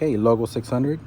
Okay, Logo 600.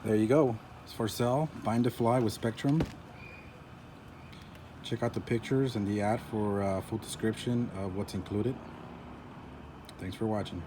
There you go. It's for sale. Bind to Fly with Spektrum. Check out the pictures and the ad for a full description of what's included. Thanks for watching.